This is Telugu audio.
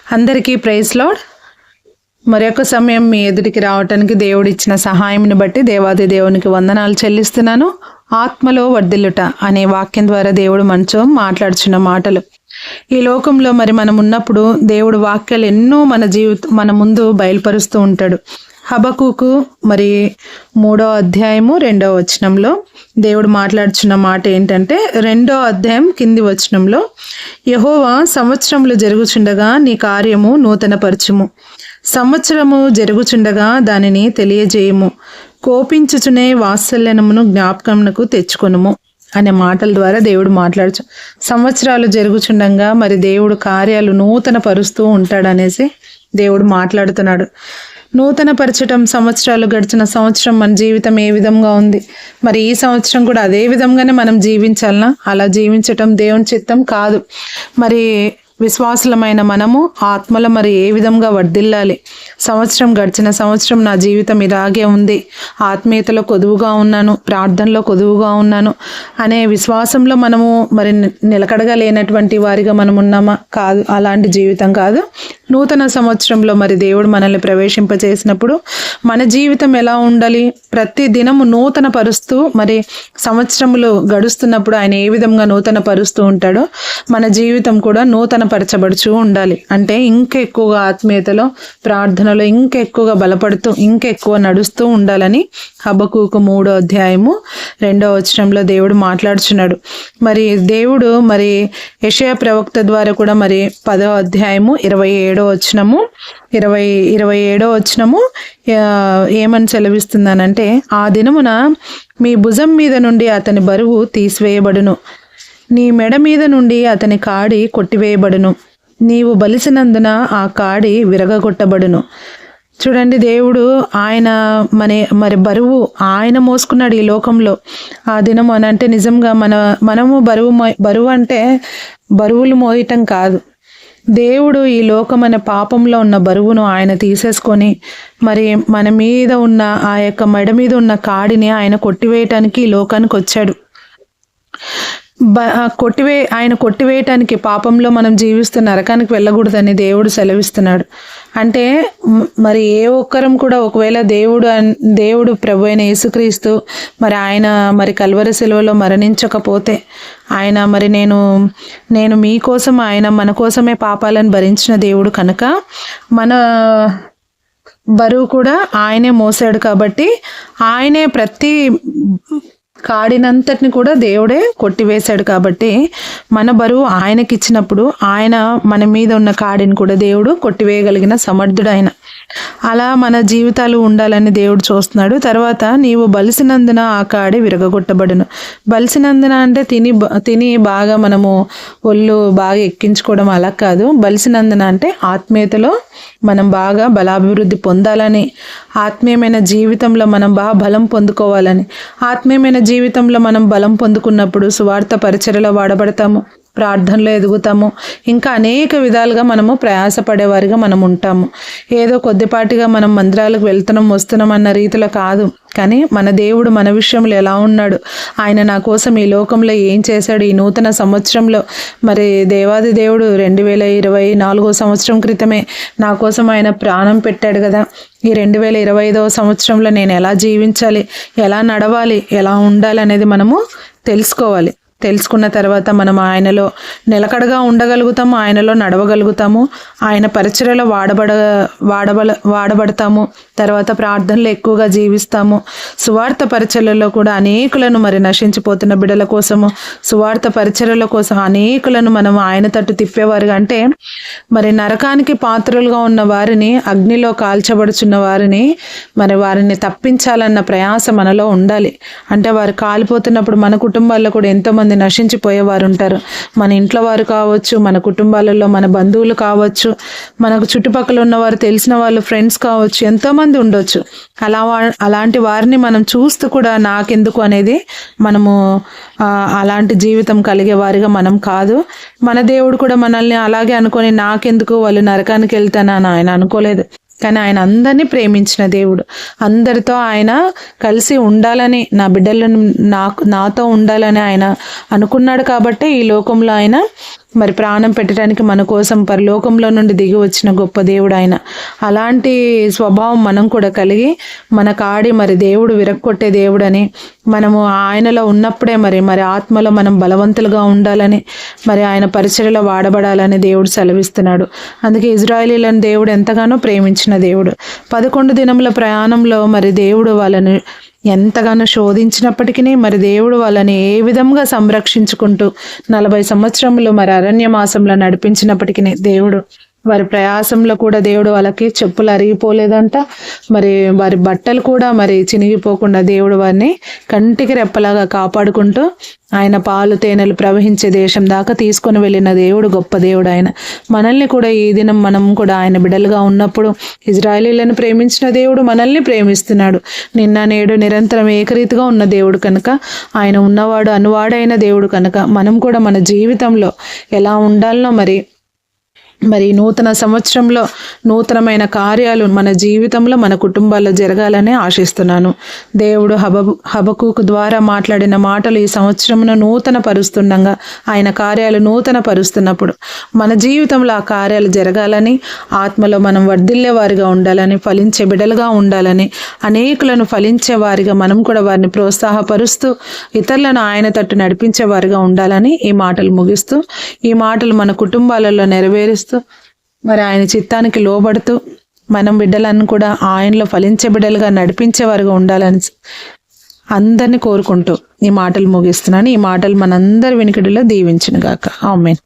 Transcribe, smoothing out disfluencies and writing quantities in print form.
అందరికీ ప్రైజ్ లార్డ్. మరొక సమయం మీ ఎదుటికి రావటానికి దేవుడిచ్చిన సహాయంని బట్టి దేవాది దేవునికి వందనాలు చెల్లిస్తున్నాను. ఆత్మలో వర్ధిల్లుట అనే వాక్యం ద్వారా దేవుడు మనతో మాట్లాడుచున్న మాటలు. ఈ లోకంలో మనం ఉన్నప్పుడు దేవుడు వాక్యాలు ఎన్నో మన ముందు బయలుపరుస్తూ ఉంటాడు. హబక్కూకు 3వ అధ్యాయము 2వ వచనంలో దేవుడు మాట్లాడుచున్న మాట ఏంటంటే, 2వ అధ్యాయం కింది వచనంలో, యెహోవా సంవత్సరములు జరుగుచుండగా నీ కార్యము నూతనపరచుము, సంవత్సరము జరుగుచుండగా దానిని తెలియజేయము, కోపించుచునే వాత్సల్యమును జ్ఞాపకమునకు తెచ్చుకొనుము అనే మాటల ద్వారా దేవుడు మాట్లాడుచు. సంవత్సరాలు జరుగుచుండగా దేవుడు కార్యాలు నూతన పరుస్తూ ఉంటాడనేసి దేవుడు మాట్లాడుతున్నాడు. నూతన పరచటం, సంవత్సరాలు గడిచిన సంవత్సరం మన జీవితం ఏ విధంగా ఉంది, ఈ సంవత్సరం కూడా అదే విధంగానే మనం జీవించాలనా? అలా జీవించటం దేవుని చిత్తం కాదు. విశ్వాసులమైన మనము ఆత్మలో ఏ విధంగా వర్ధిల్లాలి? సంవత్సరం గడిచిన సంవత్సరం నా జీవితం ఇలాగే ఉంది, ఆత్మీయతలో కొదువుగా ఉన్నాను, ప్రార్థనలో కొదువుగా ఉన్నాను అనే విశ్వాసంలో మనము నిలకడగా లేనటువంటి వారిగా మనం ఉన్నామా? కాదు, అలాంటి జీవితం కాదు. నూతన సంవత్సరంలో దేవుడు మనల్ని ప్రవేశింపచేసినప్పుడు మన జీవితం ఎలా ఉండాలి? ప్రతి దినము నూతన పరుస్తూ సంవత్సరములు గడుస్తున్నప్పుడు ఆయన ఏ విధంగా నూతన పరుస్తూ ఉంటాడో మన జీవితం కూడా నూతన పరచబడుచూ ఉండాలి. అంటే ఇంకా ఎక్కువగా ఆత్మీయతలో, ప్రార్థనలో ఇంకా ఎక్కువగా బలపడుతూ ఇంకా ఎక్కువ నడుస్తూ ఉండాలని హబక్కూకు 3వ అధ్యాయము 2వ వచనంలో దేవుడు మాట్లాడుచున్నాడు. దేవుడు యెషయా ప్రవక్త ద్వారా కూడా 10వ అధ్యాయము 27వ వచనము 27వ వచనము ఏమని సెలవిస్తున్నానంటే, ఆ దినమున మీ భుజం మీద నుండి అతని బరువు తీసివేయబడును, నీ మెడ మీద నుండి అతని కాడి కొట్టివేయబడును, నీవు బలిసినందున ఆ కాడి విరగగొట్టబడును. చూడండి, దేవుడు ఆయన బరువు ఆయన మోసుకున్నాడు ఈ లోకంలో. ఆ దినం అంటే నిజంగా మనము బరువు అంటే బరువులు మోయటం కాదు. దేవుడు ఈ లోకం అనే పాపంలో ఉన్న బరువును ఆయన తీసేసుకొని మన మీద ఉన్న ఆ యొక్క మెడ మీద ఉన్న కాడిని ఆయన కొట్టివేయటానికి ఈ లోకానికి వచ్చాడు. ఆయన కొట్టివేయటానికి, పాపంలో మనం జీవిస్తూ నరకానికి వెళ్ళకూడదని దేవుడు సెలవిస్తున్నాడు. అంటే ఏ ఒక్కరం కూడా ఒకవేళ దేవుడు ప్రభు అయిన యేసుక్రీస్తు ఆయన కల్వరి శిలువలో మరణించకపోతే, ఆయన నేను మీకోసం, ఆయన మన కోసమే పాపాలను భరించిన దేవుడు కనుక మన బరువు కూడా ఆయనే మోసాడు. కాబట్టి ఆయనే ప్రతి కాడినంతటిని కూడా దేవుడే కొట్టివేశాడు. కాబట్టి మన బరువు ఆయనకి ఇచ్చినప్పుడు ఆయన మన మీద ఉన్న కాడిని కూడా దేవుడు కొట్టివేయగలిగిన సమర్థుడు ఆయన. అలా మన జీవితాలు ఉండాలని దేవుడు చూస్తున్నాడు. తర్వాత నీవు బలిసినందున ఆ కాడి విరగగొట్టబడును. బలిసినందున అంటే తిని బాగా మనము ఒళ్ళు బాగా ఎక్కించుకోవడం అలా కాదు. బలిసినందున అంటే ఆత్మీయతలో మనం బాగా బలాభివృద్ధి పొందాలని, ఆత్మీయమైన జీవితంలో మనం బాగా బలం పొందుకోవాలని. ఆత్మీయమైన జీవితంలో మనం బలం పొందుకున్నప్పుడు సువార్త పరిచర్యలో వాడబడతాము, ప్రార్థనలో ఎదుగుతాము, ఇంకా అనేక విధాలుగా మనము ప్రయాసపడేవారిగా మనం ఉంటాము. ఏదో కొద్దిపాటిగా మనం మందిరాలకు వెళ్తున్నాం వస్తున్నాం అన్న రీతిలో కాదు. కానీ మన దేవుడు మన విషయంలో ఎలా ఉన్నాడు, ఆయన నా కోసం ఈ లోకంలో ఏం చేశాడు, ఈ నూతన సంవత్సరంలో దేవాది దేవుడు 2024వ సంవత్సరం క్రితమే నా కోసం ఆయన ప్రాణం పెట్టాడు కదా. ఈ 2025వ సంవత్సరంలో నేను ఎలా జీవించాలి, ఎలా నడవాలి, ఎలా ఉండాలి అనేది మనము తెలుసుకోవాలి. తెలుసుకున్న తర్వాత మనం ఆయనలో నిలకడగా ఉండగలుగుతాము, ఆయనలో నడవగలుగుతాము, ఆయన పరిచర్యలో వాడబడతాము. తర్వాత ప్రార్థనలు ఎక్కువగా జీవిస్తాము. సువార్త పరిచర్యలో కూడా అనేకులను నశించిపోతున్న బిడ్డల కోసము, సువార్త పరిచర్యల కోసం అనేకులను మనం ఆయన తట్టు తిప్పేవారుగా, అంటే నరకానికి పాత్రలుగా ఉన్న వారిని, అగ్నిలో కాల్చబడుచున్న వారిని వారిని తప్పించాలన్న ప్రయాస మనలో ఉండాలి. అంటే వారు కాలిపోతున్నప్పుడు మన కుటుంబాల్లో కూడా ఎంతోమంది నశించిపోయేవారు ఉంటారు. మన ఇంట్లో వారు కావచ్చు, మన కుటుంబాలలో మన బంధువులు కావచ్చు, మనకు చుట్టుపక్కల ఉన్నవారు, తెలిసిన వాళ్ళు, ఫ్రెండ్స్ కావచ్చు, ఎంతోమంది ఉండొచ్చు. అలాంటి వారిని మనం చూస్తూ కూడా నాకెందుకు అనేది మనము అలాంటి జీవితం కలిగే వారిగా మనం కాదు. మన దేవుడు కూడా మనల్ని అలాగే అనుకొని నాకెందుకు వాళ్ళు నరకానికి వెళ్తానని ఆయన అనుకోలేదు. కానీ ఆయన అందరినీ ప్రేమించిన దేవుడు, అందరితో ఆయన కలిసి ఉండాలని, నా బిడ్డలను నాతో ఉండాలని ఆయన అనుకున్నాడు. కాబట్టి ఈ లోకంలో ఆయన మరి ప్రాణం పెట్టడానికి మన కోసం పరలోకంలో నుండి దిగి వచ్చిన గొప్ప దేవుడు ఆయన. అలాంటి స్వభావం మనం కూడా కలిగి మన కాడి మరి దేవుడు విరక్కొట్టే దేవుడని, మనము ఆయనలో ఉన్నప్పుడే మరి ఆత్మలో మనం బలవంతులుగా ఉండాలని, మరి ఆయన పరిచర్యలో వాడబడాలని దేవుడు సెలవిస్తున్నాడు. అందుకే ఇజ్రాయేలీలను దేవుడు ఎంతగానో ప్రేమించిన దేవుడు. 11 దినముల ప్రయాణంలో మరి దేవుడు వాళ్ళని ఎంతగానో శోధించినప్పటికీ మరి దేవుడు వాళ్ళని ఏ విధంగా సంరక్షించుకుంటూ 40 సంవత్సరములు మరి అరణ్యమాసంలో నడిపించినప్పటికీ దేవుడు వారి ప్రయాసంలో కూడా దేవుడు వాళ్ళకి చెప్పులు అరిగిపోలేదంట. మరి వారి బట్టలు కూడా మరి చినిగిపోకుండా దేవుడు వారిని కంటికి రెప్పలాగా కాపాడుకుంటూ ఆయన పాలు తేనెలు ప్రవహించే దేశం దాకా తీసుకొని వెళ్ళిన దేవుడు గొప్ప దేవుడు ఆయన. మనల్ని కూడా ఈ దినం మనం కూడా ఆయన బిడ్డలుగా ఉన్నప్పుడు ఇజ్రాయేలీలను ప్రేమించిన దేవుడు మనల్ని ప్రేమిస్తున్నాడు. నిన్న నేడు నిరంతరం ఏకరీతిగా ఉన్న దేవుడు కనుక, ఆయన ఉన్నవాడు అనువాడైన దేవుడు కనుక మనం కూడా మన జీవితంలో ఎలా ఉండాలనో మరి నూతన సంవత్సరంలో నూతనమైన కార్యాలు మన జీవితంలో మన కుటుంబాల్లో జరగాలని ఆశిస్తున్నాను. దేవుడు హబకూకు ద్వారా మాట్లాడిన మాటలు ఈ సంవత్సరమును నూతన పరుస్తుండగా ఆయన కార్యాలు నూతన పరుస్తున్నప్పుడు మన జీవితంలో ఆ కార్యాలు జరగాలని, ఆత్మలో మనం వర్ధిల్లే వారిగా ఉండాలని, ఫలించే బిడలుగా ఉండాలని, అనేకులను ఫలించే వారిగా మనం కూడా వారిని ప్రోత్సాహపరుస్తూ ఇతరులను ఆయన తట్టు నడిపించే వారిగా ఉండాలని ఈ మాటలు ముగిస్తూ, ఈ మాటలు మన కుటుంబాలలో నెరవేరుస్తూ మరి ఆయన చిత్తానికి లోబడుతూ మనం బిడ్డలను కూడా ఆయనలో ఫలించే బిడ్డలుగా నడిపించేవారుగా ఉండాలని అందరినీ కోరుకుంటూ ఈ మాటలు ముగిస్తున్నాను. ఈ మాటలు మనందరి వినికిడిలో దీవించును గాక. ఆమేన్.